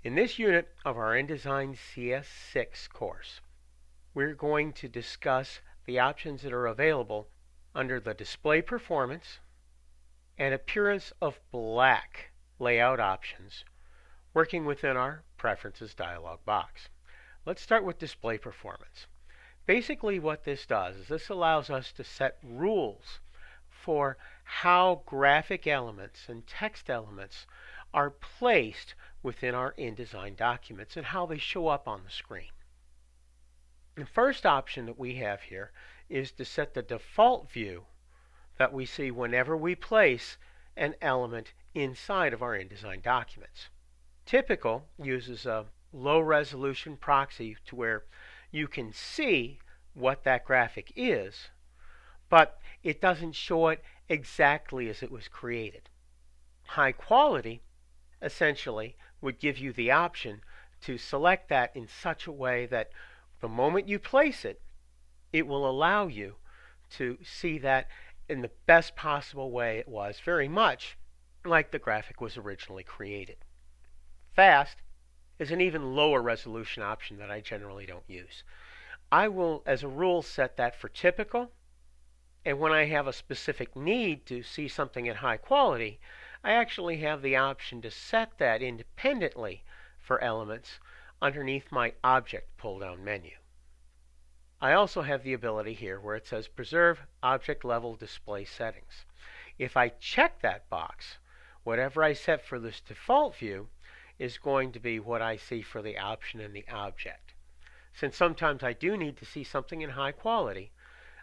In this unit of our InDesign CS6 course, we're going to discuss the options that are available under the Display Performance and Appearance of Black layout options working within our Preferences dialog box. Let's start with Display Performance. Basically what this does is this allows us to set rules for how graphic elements and text elements are placed within our InDesign documents and how they show up on the screen. The first option that we have here is to set the default view that we see whenever we place an element inside of our InDesign documents. Typical uses a low resolution proxy to where you can see what that graphic is, but it doesn't show it exactly as it was created. High quality essentially would give you the option to select that in such a way that the moment you place it, it will allow you to see that in the best possible way it was, very much like the graphic was originally created. Fast is an even lower resolution option that I generally don't use. I will, as a rule, set that for typical, and when I have a specific need to see something in high quality, I actually have the option to set that independently for elements underneath my Object pull-down menu. I also have the ability here where it says Preserve Object Level Display Settings. If I check that box, whatever I set for this default view is going to be what I see for the option in the object. Since sometimes I do need to see something in high quality,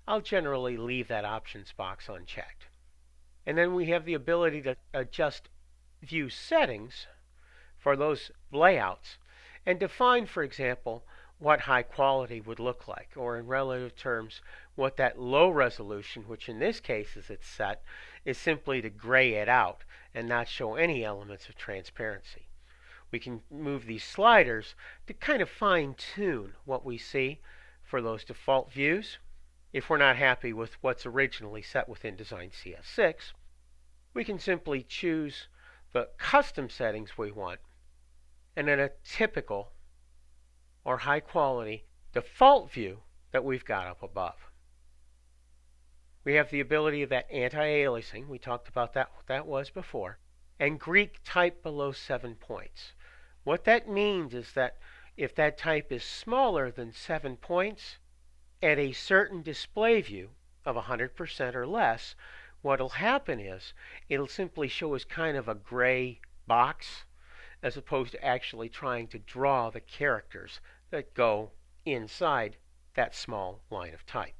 I'll generally leave that options box unchecked. And then we have the ability to adjust view settings for those layouts and define, for example, what high quality would look like, or in relative terms, what that low resolution, which in this case is it's set, is simply to gray it out and not show any elements of transparency. We can move these sliders to kind of fine-tune what we see for those default views. If we're not happy with what's originally set within InDesign CS6, we can simply choose the custom settings we want, and then a typical or high quality default view that we've got up above. We have the ability of that anti-aliasing. We talked about that, what that was before, and Greek type below 7 points. What that means is that if that type is smaller than 7 points at a certain display view of 100% or less, what will happen is it'll simply show as kind of a gray box as opposed to actually trying to draw the characters that go inside that small line of type.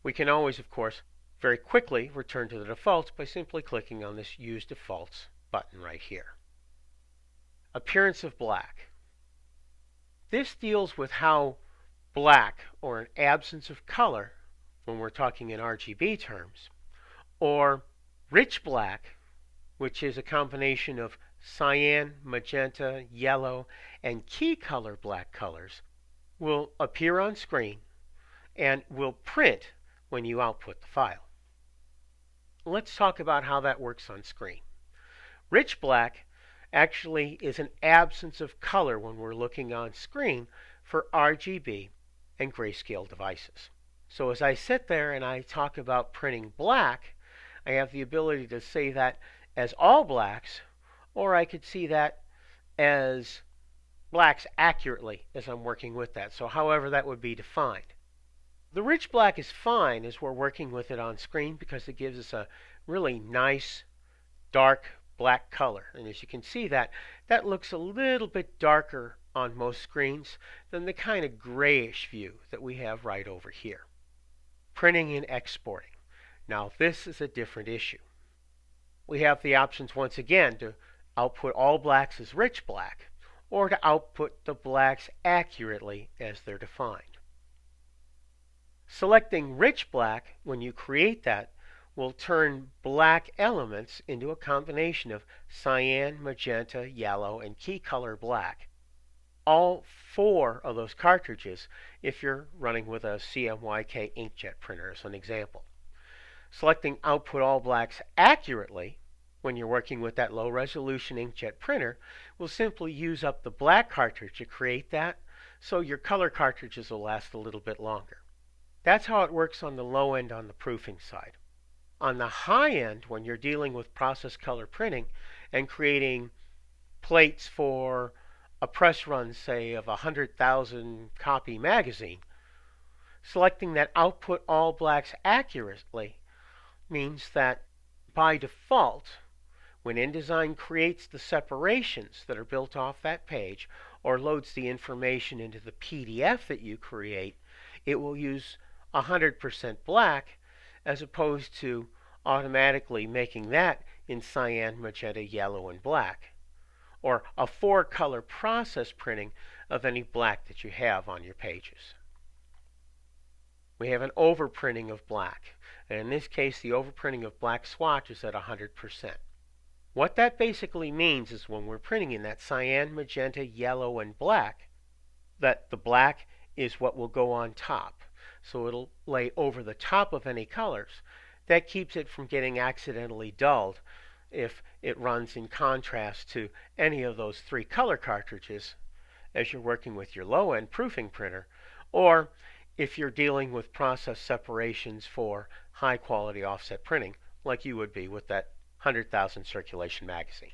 We can always, of course, very quickly return to the defaults by simply clicking on this Use Defaults button right here. Appearance of black. This deals with how black, or an absence of color, when we're talking in RGB terms, or rich black, which is a combination of cyan, magenta, yellow, and key color black colors, will appear on screen and will print when you output the file. Let's talk about how that works on screen. Rich black actually is an absence of color when we're looking on screen for RGB and grayscale devices. So as I sit there and I talk about printing black, I have the ability to say that as all blacks, or I could see that as blacks accurately as I'm working with that. So however that would be defined. The rich black is fine as we're working with it on screen because it gives us a really nice dark black color. And as you can see, that looks a little bit darker on most screens than the kind of grayish view that we have right over here. Printing and exporting. Now this is a different issue. We have the options once again to output all blacks as rich black, or to output the blacks accurately as they're defined. Selecting rich black when you create that will turn black elements into a combination of cyan, magenta, yellow, and key color black. All 4 of those cartridges if you're running with a CMYK inkjet printer as an example. Selecting output all blacks accurately when you're working with that low resolution inkjet printer, we'll simply use up the black cartridge to create that, so your color cartridges will last a little bit longer. That's how it works on the low end on the proofing side. On the high end, when you're dealing with process color printing and creating plates for a press run, say, of a 100,000 copy magazine, selecting that output all blacks accurately means that by default, when InDesign creates the separations that are built off that page or loads the information into the PDF that you create, it will use 100% black as opposed to automatically making that in cyan, magenta, yellow, and black, or a 4-color process printing of any black that you have on your pages. We have an overprinting of black, and in this case the overprinting of black swatch is at 100%. What that basically means is when we're printing in that cyan, magenta, yellow, and black, that the black is what will go on top. So it'll lay over the top of any colors. That keeps it from getting accidentally dulled if it runs in contrast to any of those 3 color cartridges as you're working with your low-end proofing printer, or if you're dealing with process separations for high-quality offset printing like you would be with that 100,000 circulation magazine.